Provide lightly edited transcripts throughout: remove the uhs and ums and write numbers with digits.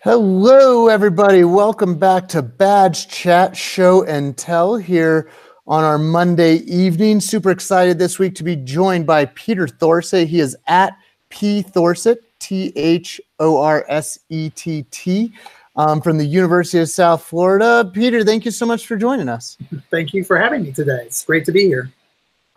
Hello, everybody. Welcome back to Badge Chat Show and Tell here on our Monday evening. Super excited this week to be joined by Peter Thorsett. He is at P Thorsett, Thorsett, from the University of South Florida. Peter, thank you so much for joining us. Thank you for having me today. It's great to be here.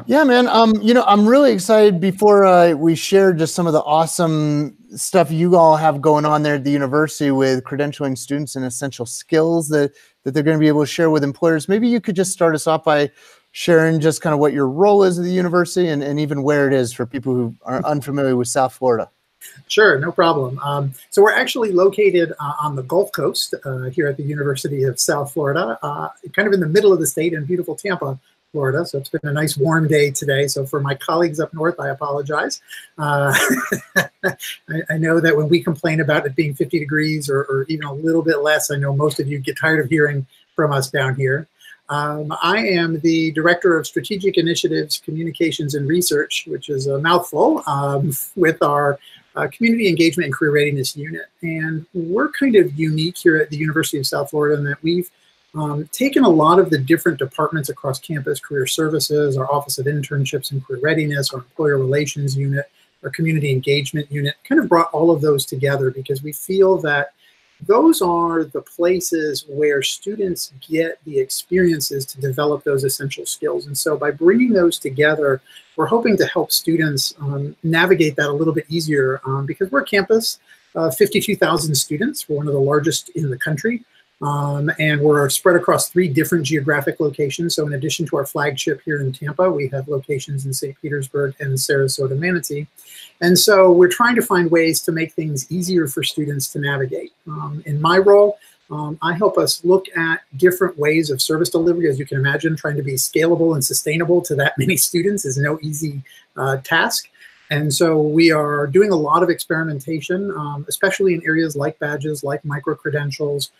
Yeah, man. I'm really excited. Before we share just some of the awesome stuff you all have going on there at the university with credentialing students and essential skills that they're going to be able to share with employers. Maybe you could just start us off by sharing just kind of what your role is at the university and even where it is for people who are unfamiliar with South Florida. Sure, no problem. So we're actually located on the Gulf Coast here at the University of South Florida, kind of in the middle of the state in beautiful Tampa, Florida. So it's been a nice warm day today. So for my colleagues up north, I apologize. I know that when we complain about it being 50 degrees or even a little bit less, I know most of you get tired of hearing from us down here. I am the Director of Strategic Initiatives, Communications, and Research, which is a mouthful, with our Community Engagement and Career Readiness Unit. And we're kind of unique here at the University of South Florida in that we've taken a lot of the different departments across campus, career services, our Office of Internships and Career Readiness, our Employer Relations Unit, our Community Engagement Unit, kind of brought all of those together because we feel that those are the places where students get the experiences to develop those essential skills. And so by bringing those together, we're hoping to help students navigate that a little bit easier because we're a campus, 52,000 students. We're one of the largest in the country. And we're spread across 3 different geographic locations. So in addition to our flagship here in Tampa, we have locations in St. Petersburg and Sarasota, Manatee. And so we're trying to find ways to make things easier for students to navigate. In my role, I help us look at different ways of service delivery. As you can imagine, trying to be scalable and sustainable to that many students is no easy task. And so we are doing a lot of experimentation, especially in areas like badges, like micro-credentials,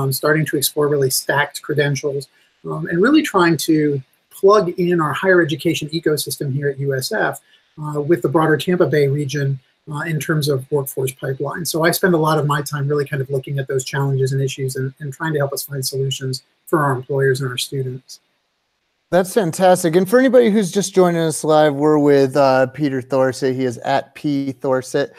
starting to explore really stacked credentials, and really trying to plug in our higher education ecosystem here at USF with the broader Tampa Bay region in terms of workforce pipeline. So I spend a lot of my time really kind of looking at those challenges and issues and trying to help us find solutions for our employers and our students. That's fantastic. And for anybody who's just joining us live, we're with Peter Thorsett. He is at P Thorsett.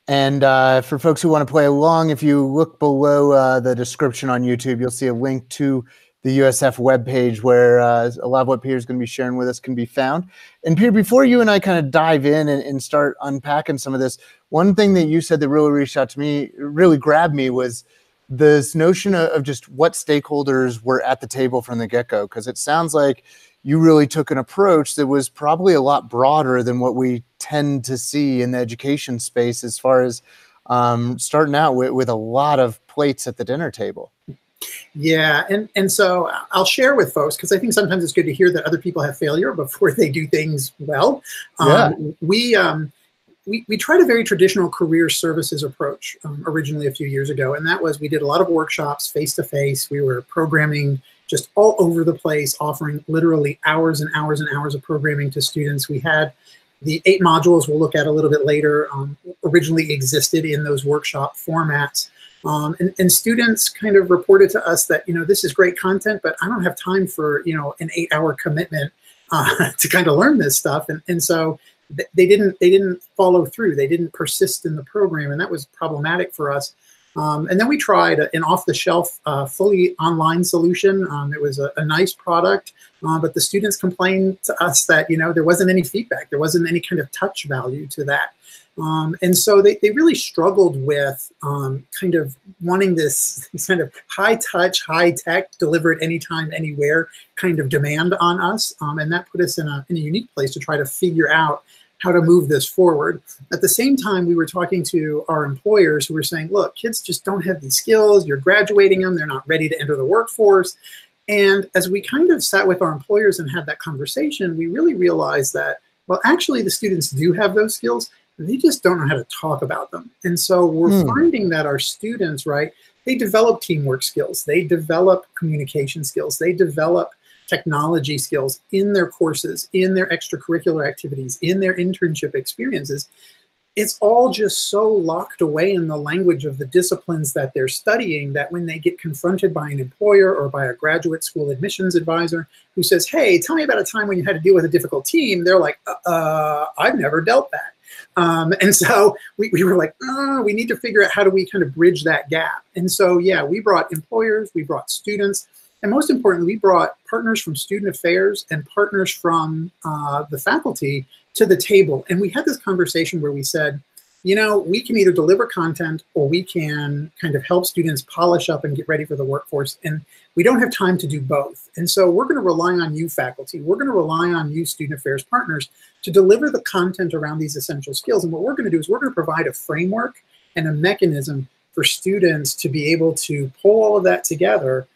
And for folks who want to play along, if you look below the description on YouTube, you'll see a link to the USF webpage where a lot of what Peter's going to be sharing with us can be found. And Peter, before you and I kind of dive in and start unpacking some of this, one thing that you said that really reached out to me, really grabbed me, was this notion of just what stakeholders were at the table from the get-go, because it sounds like you really took an approach that was probably a lot broader than what we tend to see in the education space as far as starting out with a lot of plates at the dinner table. Yeah, and so I'll share with folks, because I think sometimes it's good to hear that other people have failure before they do things well. We tried a very traditional career services approach originally a few years ago, and that was we did a lot of workshops face-to-face. We were programming just all over the place, offering literally hours and hours and hours of programming to students. We had the 8 modules we'll look at a little bit later originally existed in those workshop formats. And students kind of reported to us that, this is great content, but I don't have time for, an 8-hour commitment to kind of learn this stuff. And so they didn't follow through. They didn't persist in the program, and that was problematic for us. And then we tried an off-the-shelf, fully online solution. It was a nice product, but the students complained to us that, there wasn't any feedback. There wasn't any kind of touch value to that. And so they really struggled with kind of wanting this kind of high-touch, high-tech, delivered anytime, anywhere kind of demand on us. And that put us in a unique place to try to figure out how to move this forward. At the same time, we were talking to our employers who were saying, look, kids just don't have these skills. You're graduating them. They're not ready to enter the workforce. And as we kind of sat with our employers and had that conversation, we really realized that, well, actually, the students do have those skills. They just don't know how to talk about them. And so we're finding that our students, right, they develop teamwork skills. They develop communication skills. They develop technology skills in their courses, in their extracurricular activities, in their internship experiences. it's all just so locked away in the language of the disciplines that they're studying that when they get confronted by an employer or by a graduate school admissions advisor who says, hey, tell me about a time when you had to deal with a difficult team, they're like, I've never dealt that. And so we were like, we need to figure out how do we kind of bridge that gap. And so, yeah, we brought employers, we brought students, and most importantly, we brought partners from student affairs and partners from the faculty to the table. And we had this conversation where we said, you know, we can either deliver content or we can kind of help students polish up and get ready for the workforce. And we don't have time to do both. And so we're going to rely on you, faculty. We're going to rely on you, student affairs partners, to deliver the content around these essential skills. And what we're going to do is we're going to provide a framework and a mechanism for students to be able to pull all of that together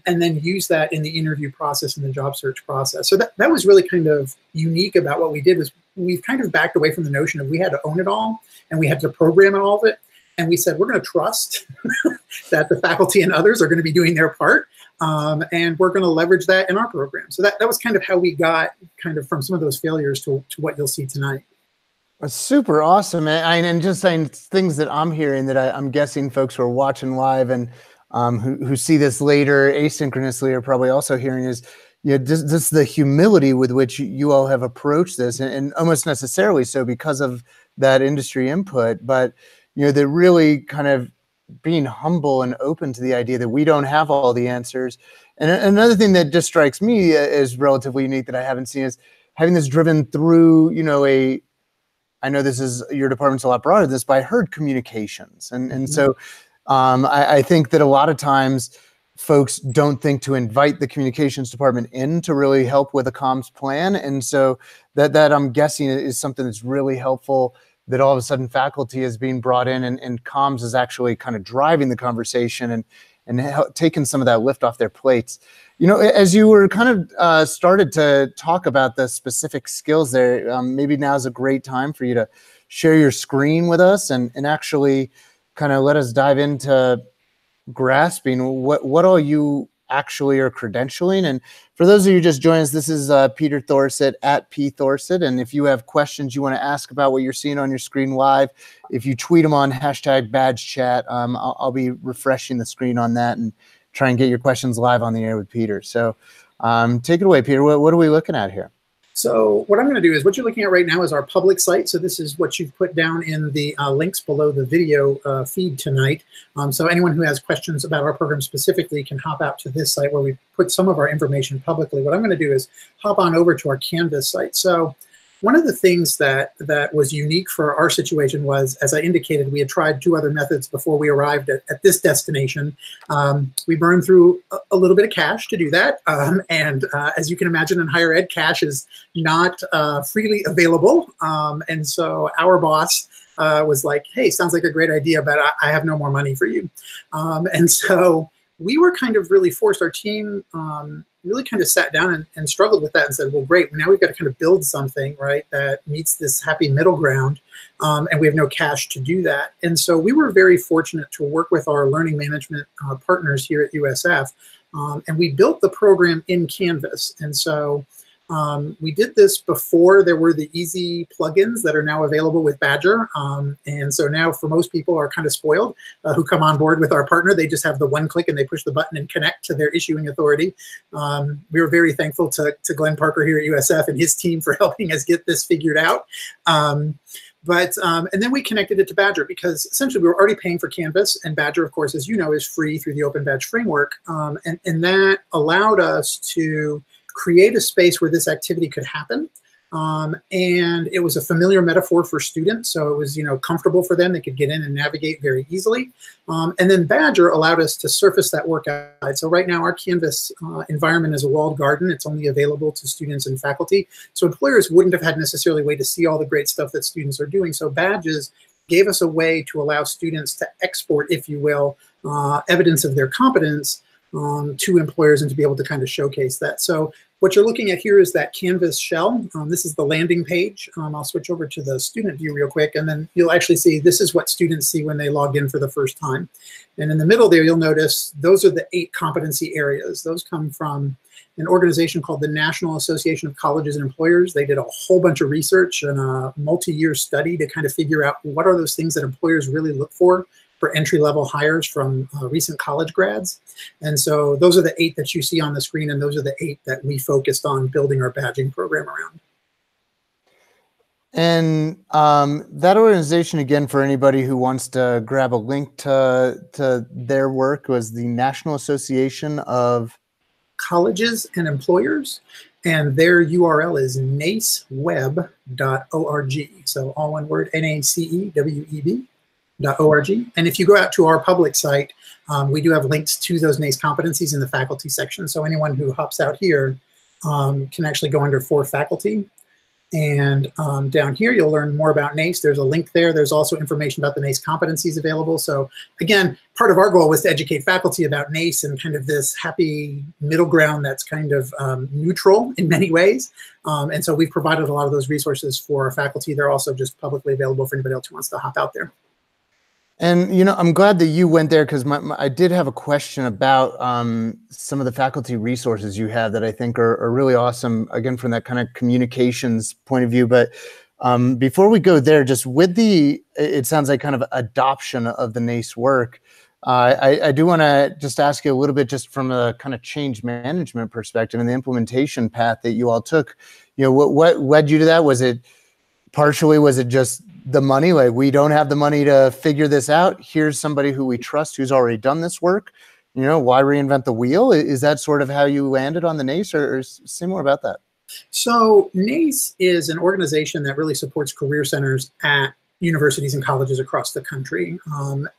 and then use that in the interview process and the job search process. So that was really kind of unique about what we did. Was we've kind of backed away from the notion of we had to own it all and we had to program all of it. And we said, we're going to trust that the faculty and others are going to be doing their part. And we're going to leverage that in our program. So that was kind of how we got kind of from some of those failures to what you'll see tonight. That's super awesome. And just saying things that I'm hearing that I'm guessing folks who are watching live and who see this later asynchronously are probably also hearing is, you know, just the humility with which you all have approached this, and almost necessarily so because of that industry input, but, you know, they're really kind of being humble and open to the idea that we don't have all the answers. And another thing that just strikes me as relatively unique that I haven't seen is having this driven through, you know, I know this is, your department's a lot broader than this, but I heard communications. And so I think that a lot of times folks don't think to invite the communications department in to really help with a comms plan. And so that I'm guessing is something that's really helpful, that all of a sudden faculty is being brought in and comms is actually kind of driving the conversation and taking some of that lift off their plates. You know, as you were kind of started to talk about the specific skills there, maybe now's a great time for you to share your screen with us and actually kind of let us dive into grasping what all you actually are credentialing. And for those of you who just joined us, this is Peter Thorsett at P Thorsett. And if you have questions you want to ask about what you're seeing on your screen live, if you tweet them on #BadgeChat, I'll be refreshing the screen on that and try and get your questions live on the air with Peter. So take it away, Peter. What are we looking at here? So what I'm going to do is, what you're looking at right now is our public site. So this is what you've put down in the links below the video feed tonight. So anyone who has questions about our program specifically can hop out to this site where we put some of our information publicly. What I'm going to do is hop on over to our Canvas site. So one of the things that was unique for our situation was, as I indicated, we had tried 2 other methods before we arrived at this destination. We burned through a little bit of cash to do that. And as you can imagine, in higher ed, cash is not freely available. And so our boss was like, hey, sounds like a great idea, but I have no more money for you. And so we were kind of really forced. Our team really kind of sat down and struggled with that and said, well, great, now we've got to kind of build something, right, that meets this happy middle ground, and we have no cash to do that. And so we were very fortunate to work with our learning management partners here at USF, and we built the program in Canvas. And so we did this before there were the easy plugins that are now available with Badger. And so now for most people are kind of spoiled who come on board with our partner. They just have the one click and they push the button and connect to their issuing authority. We were very thankful to Glenn Parker here at USF and his team for helping us get this figured out. And then we connected it to Badger because essentially we were already paying for Canvas, and Badger, of course, as you know, is free through the Open Badge framework. And that allowed us to create a space where this activity could happen. And it was a familiar metaphor for students. So it was, you know, comfortable for them. They could get in and navigate very easily. And then Badger allowed us to surface that work outside. So right now our Canvas environment is a walled garden. It's only available to students and faculty. So employers wouldn't have had necessarily a way to see all the great stuff that students are doing. So Badges gave us a way to allow students to export, if you will, evidence of their competence to employers and to be able to kind of showcase that. So what you're looking at here is that Canvas shell. This is the landing page. I'll switch over to the student view real quick, and then you'll actually see this is what students see when they log in for the first time. And in the middle there, you'll notice those are the 8 competency areas. Those come from an organization called the National Association of Colleges and Employers. They did a whole bunch of research and a multi-year study to kind of figure out what are those things that employers really look for entry-level hires from recent college grads. And so those are the 8 that you see on the screen, and those are the 8 that we focused on building our badging program around. And that organization, again, for anybody who wants to grab a link to their work, was the National Association of Colleges and Employers, and their URL is naceweb.org. So all one word, NACEWEB.org. And if you go out to our public site, we do have links to those NACE competencies in the faculty section. So anyone who hops out here can actually go under for faculty. And down here, you'll learn more about NACE. There's a link there. There's also information about the NACE competencies available. So again, part of our goal was to educate faculty about NACE and kind of this happy middle ground that's kind of neutral in many ways. And so we've provided a lot of those resources for our faculty. They're also just publicly available for anybody else who wants to hop out there. And, you know, I'm glad that you went there, because I did have a question about some of the faculty resources you have that I think are really awesome, again, from that kind of communications point of view. But before we go there, just with it sounds like kind of adoption of the NACE work, I do want to just ask you a little bit just from a kind of change management perspective and the implementation path that you all took. You know, what led you to that? Was it just the money? Like, we don't have the money to figure this out. Here's somebody who we trust who's already done this work. You know, why reinvent the wheel? Is that sort of how you landed on the NACE, or say more about that? So NACE is an organization that really supports career centers at universities and colleges across the country.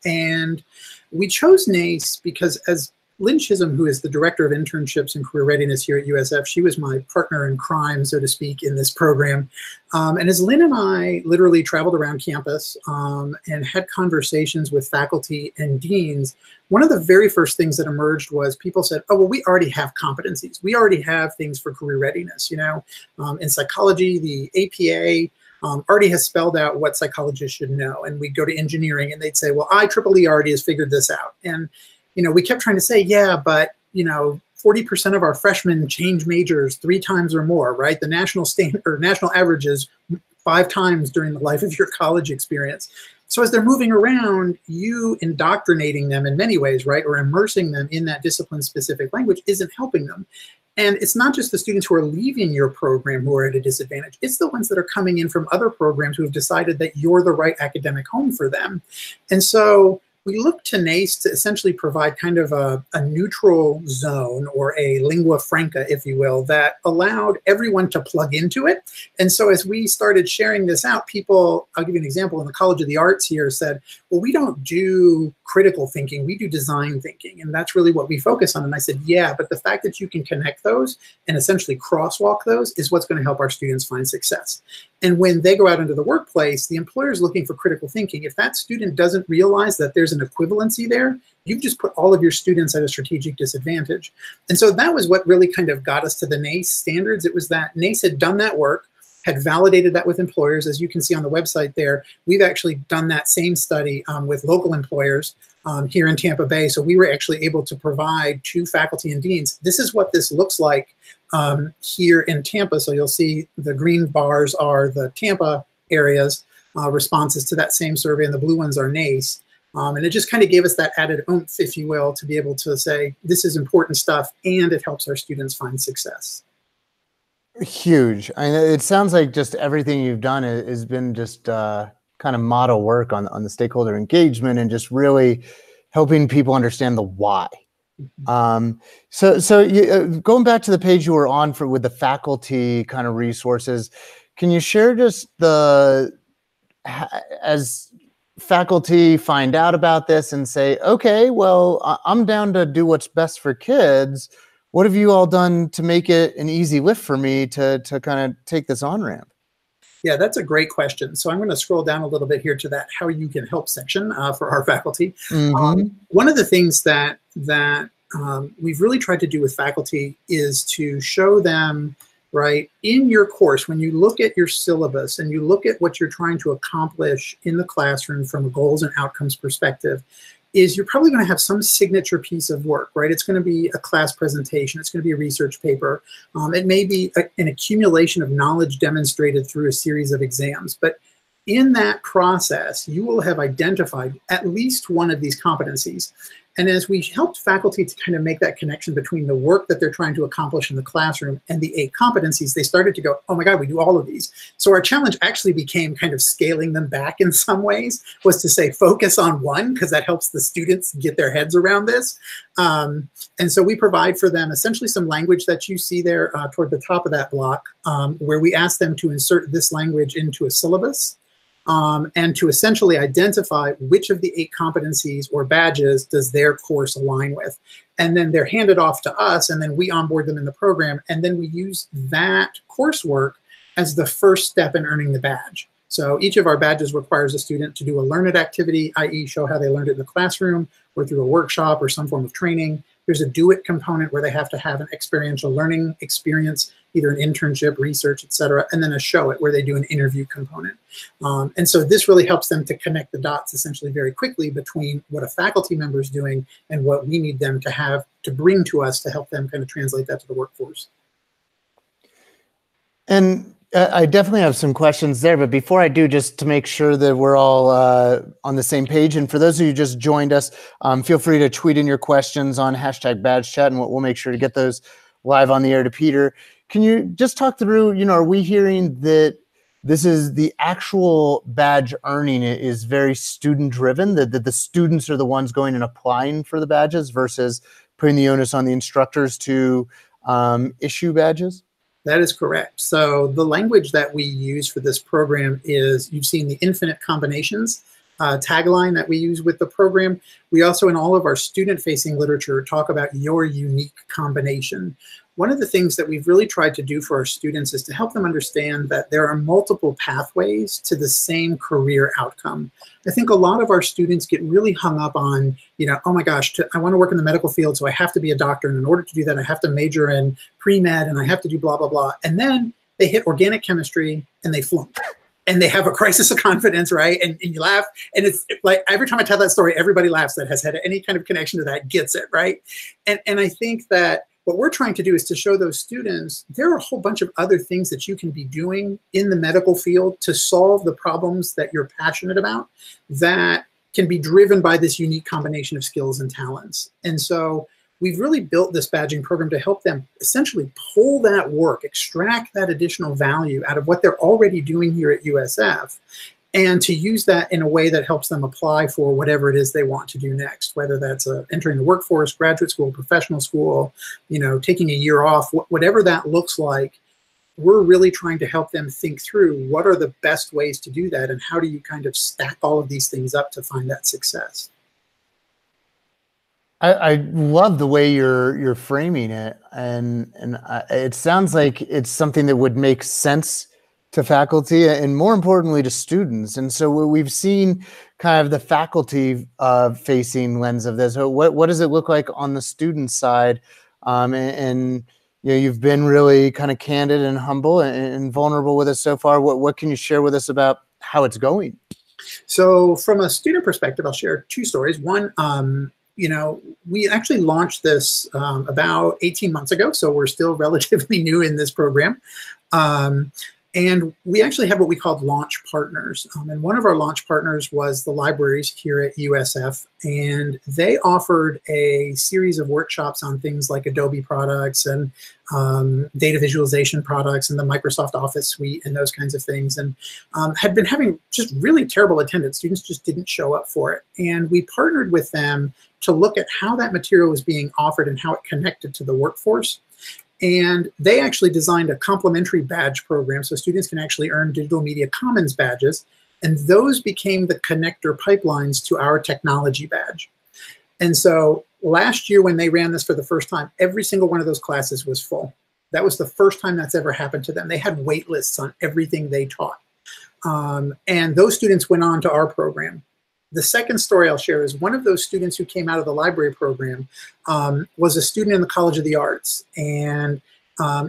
And we chose NACE because, as Lynn Chisholm, who is the director of internships and career readiness here at USF, she was my partner in crime, so to speak, in this program. And as Lynn and I literally traveled around campus and had conversations with faculty and deans, one of the very first things that emerged was people said, oh, well, we already have competencies. We already have things for career readiness. You know, in psychology, the APA already has spelled out what psychologists should know. And we'd go to engineering and they'd say, well, IEEE already has figured this out. And you know, we kept trying to say, yeah, but, you know, 40% of our freshmen change majors 3 times or more, right? The national average is 5 times during the life of your college experience. So as they're moving around, you indoctrinating them in many ways, right, or immersing them in that discipline-specific language isn't helping them. And it's not just the students who are leaving your program who are at a disadvantage. It's the ones that are coming in from other programs who have decided that you're the right academic home for them. And so we look to NACE to essentially provide kind of a neutral zone, or a lingua franca, if you will, that allowed everyone to plug into it. And so as we started sharing this out, people, I'll give you an example, in the College of the Arts here said, well, we don't do critical thinking, we do design thinking. And that's really what we focus on. And I said, yeah, but the fact that you can connect those and essentially crosswalk those is what's going to help our students find success. And when they go out into the workplace, the employer is looking for critical thinking. If that student doesn't realize that there's an equivalency there, you've just put all of your students at a strategic disadvantage. And so that was what really kind of got us to the NACE standards. It was that NACE had done that work, had validated that with employers. As you can see on the website there, we've actually done that same study with local employers here in Tampa Bay. So we were actually able to provide to faculty and deans, this is what this looks like here in Tampa. So you'll see the green bars are the Tampa areas responses to that same survey, and the blue ones are NACE. And it just kind of gave us that added oomph, if you will, to be able to say, this is important stuff, and it helps our students find success. Huge. I mean, it sounds like just everything you've done has been just kind of model work on the stakeholder engagement and just really helping people understand the why. So going back to the page you were on with the faculty kind of resources, can you share just as faculty find out about this and say, okay, well, I'm down to do what's best for kids. What have you all done to make it an easy lift for me to kind of take this on-ramp? Yeah, that's a great question. So I'm going to scroll down a little bit here to that how you can help section for our faculty. One of the things that we've really tried to do with faculty is to show them, right, in your course, when you look at your syllabus and you look at what you're trying to accomplish in the classroom from a goals and outcomes perspective, is you're probably going to have some signature piece of work, right? It's going to be a class presentation. It's going to be a research paper. It may be an accumulation of knowledge demonstrated through a series of exams. But in that process, you will have identified at least one of these competencies. And as we helped faculty to kind of make that connection between the work that they're trying to accomplish in the classroom and the 8 competencies, they started to go, oh my God, we do all of these. So our challenge actually became kind of scaling them back in some ways, was to say focus on one, because that helps the students get their heads around this. And so we provide for them essentially some language that you see there toward the top of that block, where we ask them to insert this language into a syllabus. And to essentially identify which of the 8 competencies or badges does their course align with. And then they're handed off to us, and then we onboard them in the program, and then we use that coursework as the first step in earning the badge. So each of our badges requires a student to do a learn it activity, i.e. show how they learned it in the classroom or through a workshop or some form of training. There's a do it component where they have to have an experiential learning experience, either an internship, research, et cetera, and then a show it where they do an interview component. And so this really helps them to connect the dots essentially very quickly between what a faculty member is doing and what we need them to have to bring to us to help them kind of translate that to the workforce. And I definitely have some questions there, but before I do, just to make sure that we're all on the same page, and for those of you who just joined us, feel free to tweet in your questions on #BadgeChat, and we'll make sure to get those live on the air to Peter. Can you just talk through, are we hearing that this is the actual badge earning is very student driven, that the students are the ones going and applying for the badges versus putting the onus on the instructors to issue badges? That is correct. So the language that we use for this program is, you've seen the infinite combinations tagline that we use with the program. We also, in all of our student-facing literature, talk about your unique combination. One of the things that we've really tried to do for our students is to help them understand that there are multiple pathways to the same career outcome. I think a lot of our students get really hung up on, oh my gosh, I want to work in the medical field, so I have to be a doctor. And in order to do that, I have to major in pre-med and I have to do blah, blah, blah. And then they hit organic chemistry and they flunk. And they have a crisis of confidence, right? And you laugh. And it's like, every time I tell that story, everybody laughs that has had any kind of connection to that, gets it, right? And I think that what we're trying to do is to show those students there are a whole bunch of other things that you can be doing in the medical field to solve the problems that you're passionate about that can be driven by this unique combination of skills and talents. And so we've really built this badging program to help them essentially pull that work, extract that additional value out of what they're already doing here at USF, and to use that in a way that helps them apply for whatever it is they want to do next, whether that's entering the workforce, graduate school, professional school, taking a year off, whatever that looks like. We're really trying to help them think through what are the best ways to do that and how do you kind of stack all of these things up to find that success. I love the way you're framing it, and it sounds like it's something that would make sense to faculty and, more importantly, to students. And so we've seen kind of the faculty facing lens of this. What does it look like on the student side? And you've been really kind of candid and humble and vulnerable with us so far. What can you share with us about how it's going? So from a student perspective, I'll share 2 stories. One, we actually launched this about 18 months ago, so we're still relatively new in this program. And we actually have what we called launch partners. And one of our launch partners was the libraries here at USF. And they offered a series of workshops on things like Adobe products and data visualization products and the Microsoft Office suite and those kinds of things. And had been having just really terrible attendance. Students just didn't show up for it. And we partnered with them to look at how that material was being offered and how it connected to the workforce. And they actually designed a complimentary badge program so students can actually earn Digital Media Commons badges. And those became the connector pipelines to our technology badge. And so last year when they ran this for the first time, every single one of those classes was full. That was the first time that's ever happened to them. They had wait lists on everything they taught. And those students went on to our program. The second story I'll share is one of those students who came out of the library program was a student in the College of the Arts. And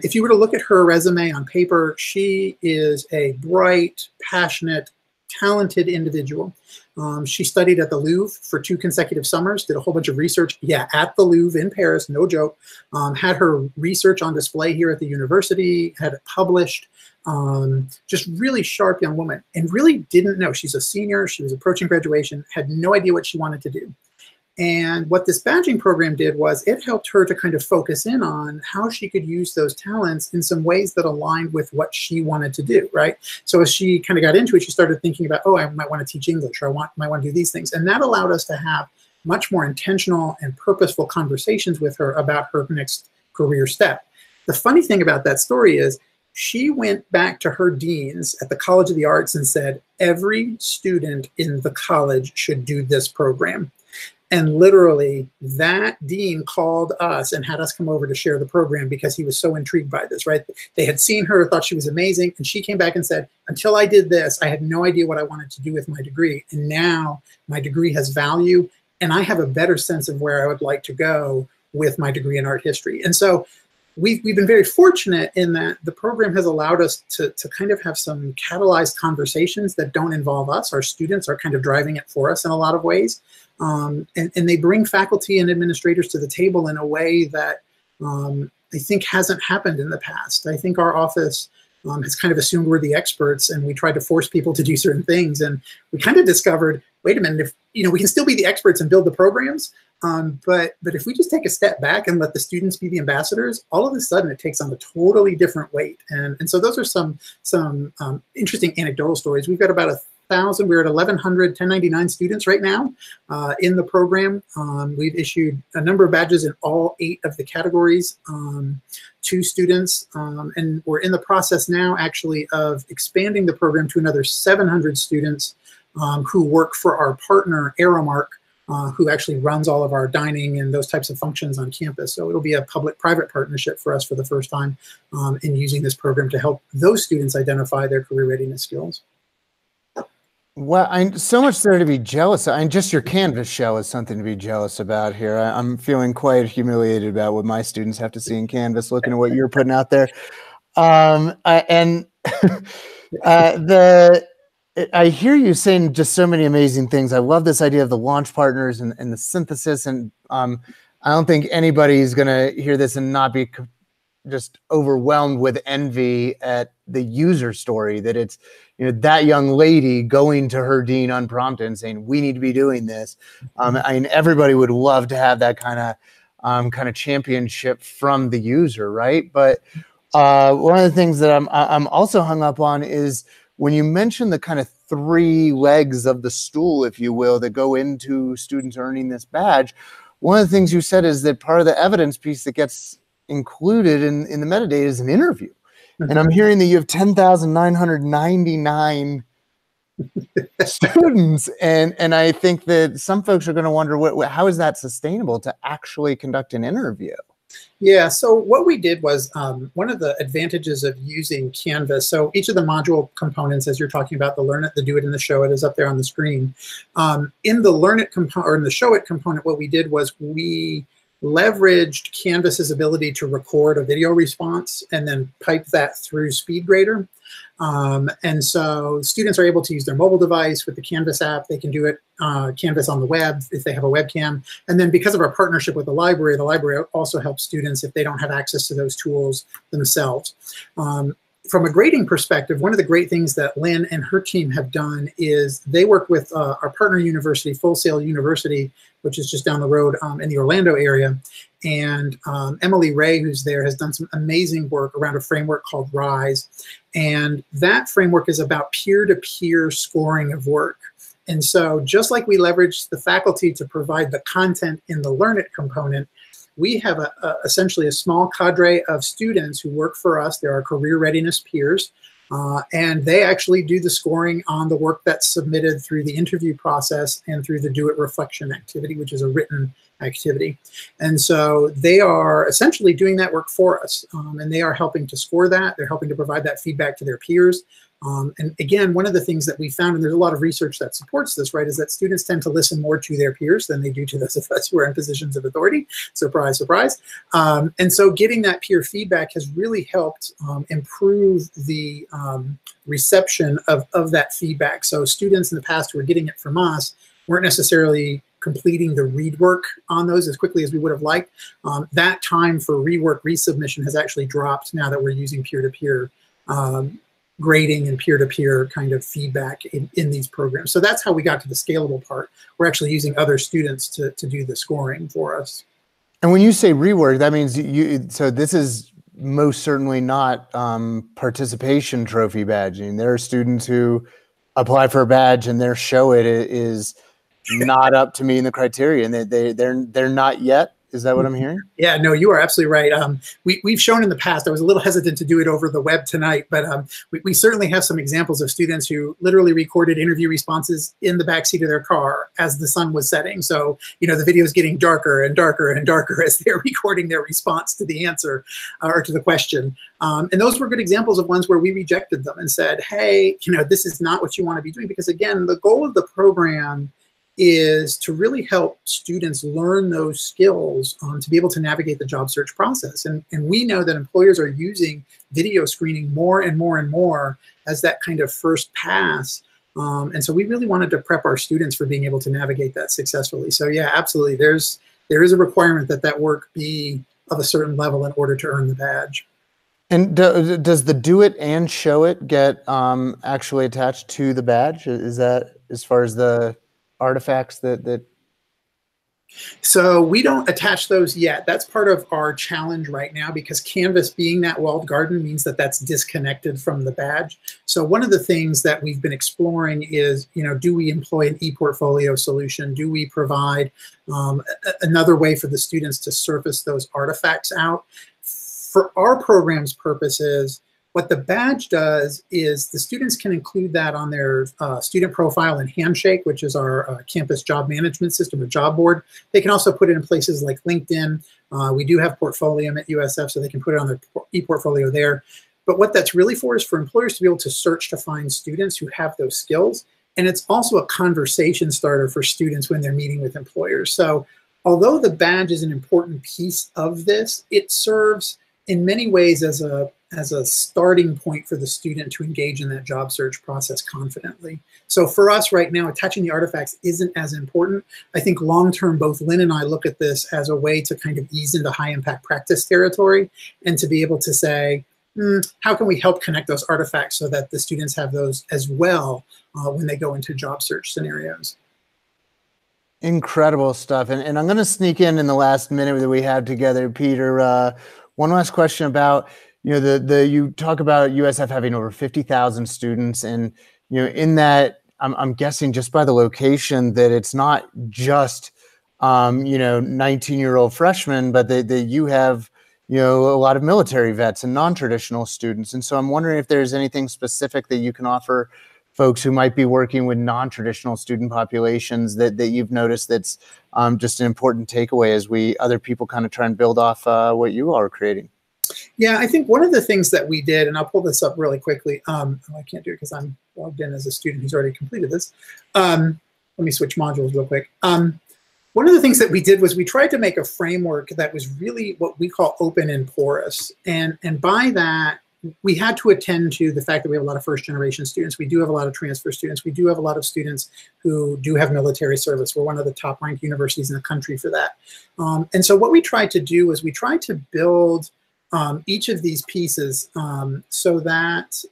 if you were to look at her resume on paper, she is a bright, passionate, talented individual. She studied at the Louvre for 2 consecutive summers, did a whole bunch of research, yeah, at the Louvre in Paris, no joke. Had her research on display here at the university, had it published. Just really sharp young woman, and really didn't know. She's a senior, she was approaching graduation, had no idea what she wanted to do. And what this badging program did was it helped her to kind of focus in on how she could use those talents in some ways that aligned with what she wanted to do, right? So as she kind of got into it, she started thinking about, oh, I might want to teach English, or might want to do these things. And that allowed us to have much more intentional and purposeful conversations with her about her next career step. The funny thing about that story is she went back to her deans at the College of the Arts and said, every student in the college should do this program. And literally, that dean called us and had us come over to share the program because he was so intrigued by this, right? They had seen her, thought she was amazing, and she came back and said, until I did this, I had no idea what I wanted to do with my degree. And now my degree has value, and I have a better sense of where I would like to go with my degree in art history. And so we've been very fortunate in that the program has allowed us to kind of have some catalyzed conversations that don't involve us. Our students are kind of driving it for us in a lot of ways. And they bring faculty and administrators to the table in a way that I think hasn't happened in the past. I think our office has kind of assumed we're the experts, and we tried to force people to do certain things. And we kind of discovered, wait a minute, if we can still be the experts and build the programs, but if we just take a step back and let the students be the ambassadors, all of a sudden it takes on a totally different weight. And so those are some interesting anecdotal stories. We've got about 1,000, we're at 1,100 1099 students right now in the program. We've issued a number of badges in all 8 of the categories to students, and we're in the process now actually of expanding the program to another 700 students who work for our partner Aramark, who actually runs all of our dining and those types of functions on campus. So it'll be a public-private partnership for us for the first time in using this program to help those students identify their career readiness skills. Well, I'm so much there to be jealous. Just your Canvas show is something to be jealous about here. I'm feeling quite humiliated about what my students have to see in Canvas, looking at what you're putting out there. I hear you saying just so many amazing things. I love this idea of the launch partners and the synthesis. And I don't think anybody's going to hear this and not be just overwhelmed with envy at the user story, that it's, that young lady going to her dean unprompted and saying, we need to be doing this. Everybody would love to have that kind of championship from the user, right? But one of the things that I'm also hung up on is when you mention the kind of 3 legs of the stool, if you will, that go into students earning this badge. One of the things you said is that part of the evidence piece that gets included in the metadata is an interview. And I'm hearing that you have 10,999 students. And I think that some folks are going to wonder, how is that sustainable to actually conduct an interview? Yeah, so what we did was one of the advantages of using Canvas, so each of the module components, as you're talking about, the Learn It, the Do It, and the Show It is up there on the screen. In the Learn It component, or in the Show It component, what we did was we leveraged Canvas's ability to record a video response and then pipe that through SpeedGrader. And so students are able to use their mobile device with the Canvas app. They can do it Canvas on the web if they have a webcam. And then because of our partnership with the library also helps students if they don't have access to those tools themselves. From a grading perspective, one of the great things that Lynn and her team have done is they work with our partner university, Full Sail University, which is just down the road in the Orlando area. And Emily Ray, who's there, has done some amazing work around a framework called RISE. And that framework is about peer-to-peer scoring of work. And so just like we leverage the faculty to provide the content in the Learn It component, we have essentially a small cadre of students who work for us. They're our career readiness peers, and they actually do the scoring on the work that's submitted through the interview process and through the Do It reflection activity, which is a written activity. And so they are essentially doing that work for us, and they are helping to score that. They're helping to provide that feedback to their peers. And again, one of the things that we found, and there's a lot of research that supports this, right, is that students tend to listen more to their peers than they do to those of us who are in positions of authority. Surprise, surprise. And so getting that peer feedback has really helped improve the reception of that feedback. So students in the past who were getting it from us weren't necessarily completing the read work on those as quickly as we would have liked. That time for rework resubmission has actually dropped now that we're using peer-to-peer grading and peer-to-peer kind of feedback in these programs. So that's how we got to the scalable part. We're actually using other students to do the scoring for us. And when you say rework, that means so this is most certainly not participation trophy badging. There are students who apply for a badge and their show it is not up to meeting the criteria, and they're not yet. Is that what I'm hearing? Yeah, no, you are absolutely right. We've shown in the past, I was a little hesitant to do it over the web tonight, but we certainly have some examples of students who literally recorded interview responses in the backseat of their car as the sun was setting. So, you know, the video is getting darker and darker and darker as they're recording their response to the answer or to the question. And those were good examples of ones where we rejected them and said, hey, you know, this is not what you want to be doing. Because again, the goal of the program is to really help students learn those skills to be able to navigate the job search process. And we know that employers are using video screening more and more and more as that kind of first pass. And so we really wanted to prep our students for being able to navigate that successfully. So yeah, absolutely. There is a requirement that that work be of a certain level in order to earn the badge. And does the do it and show it get actually attached to the badge? Is that as far as the artifacts that? So we don't attach those yet. That's part of our challenge right now, because Canvas being that walled garden means that that's disconnected from the badge. So one of the things that we've been exploring is, you know, do we employ an e-portfolio solution? Do we provide another way for the students to surface those artifacts out? For our program's purposes, what the badge does is the students can include that on their student profile in Handshake, which is our campus job management system, or job board. They can also put it in places like LinkedIn. We do have Portfolium at USF, so they can put it on their e-portfolio there. But what that's really for is for employers to be able to search to find students who have those skills. And it's also a conversation starter for students when they're meeting with employers. So although the badge is an important piece of this, it serves in many ways as a starting point for the student to engage in that job search process confidently. So for us right now, attaching the artifacts isn't as important. I think long-term, both Lynn and I look at this as a way to kind of ease into high-impact practice territory and to be able to say, how can we help connect those artifacts so that the students have those as well when they go into job search scenarios. Incredible stuff. And I'm going to sneak in the last minute that we have together, Peter. One last question about, you know, you talk about USF having over 50,000 students, and, you know, in that, I'm guessing just by the location that it's not just, you know, 19-year-old freshmen, but that you have, you know, a lot of military vets and non-traditional students. And so I'm wondering if there's anything specific that you can offer folks who might be working with non-traditional student populations that you've noticed that's just an important takeaway as other people kind of try and build off what you are creating. Yeah, I think one of the things that we did, and I'll pull this up really quickly. I can't do it because I'm logged in as a student who's already completed this. Let me switch modules real quick. One of the things that we did was we tried to make a framework that was really what we call open and porous. And by that, we had to attend to the fact that we have a lot of first-generation students. We do have a lot of transfer students. We do have a lot of students who do have military service. We're one of the top-ranked universities in the country for that. And so what we tried to do was we tried to build each of these pieces so that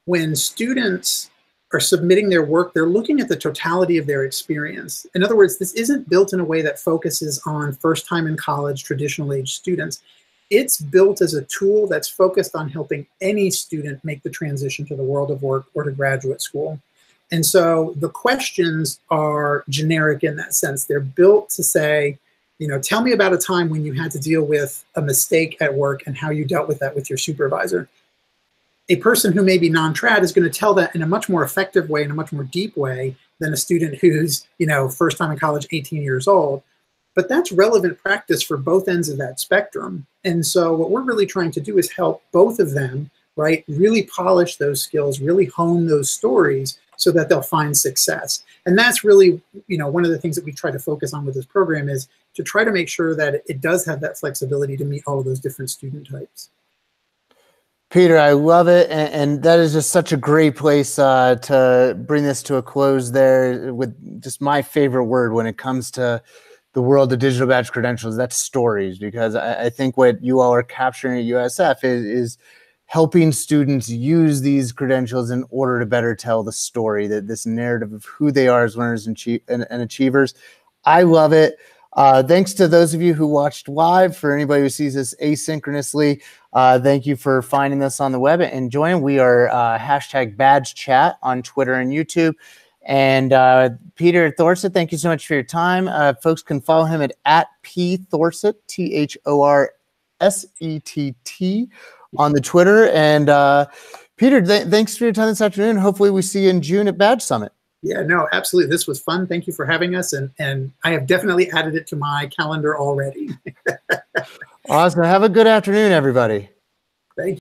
when students are submitting their work, they're looking at the totality of their experience. In other words, this isn't built in a way that focuses on first-time in college, traditional-age students. It's built as a tool that's focused on helping any student make the transition to the world of work or to graduate school. And so the questions are generic in that sense. They're built to say, you know, tell me about a time when you had to deal with a mistake at work and how you dealt with that with your supervisor. A person who may be non-trad is going to tell that in a much more effective way, in a much more deep way than a student who's, you know, first time in college, 18 years old. But that's relevant practice for both ends of that spectrum. And so what we're really trying to do is help both of them right? Really polish those skills, really hone those stories so that they'll find success. And that's really, one of the things that we try to focus on with this program is to try to make sure that it does have that flexibility to meet all of those different student types. Peter, I love it. And that is just such a great place to bring this to a close there with just my favorite word when it comes to the world of digital badge credentials. That's stories, because I think what you all are capturing at USF is helping students use these credentials in order to better tell the story, that this narrative of who they are as learners and achievers. I love it. Thanks to those of you who watched live. For anybody who sees this asynchronously, thank you for finding us on the web and joining. We are #BadgeChat on Twitter and YouTube. And Peter Thorsett, thank you so much for your time. Folks can follow him at @PThorsett, THORSETT on the Twitter. And Peter, thanks for your time this afternoon. Hopefully we see you in June at Badge Summit. Yeah, no, absolutely. This was fun. Thank you for having us. And I have definitely added it to my calendar already. Awesome. Have a good afternoon, everybody. Thank you.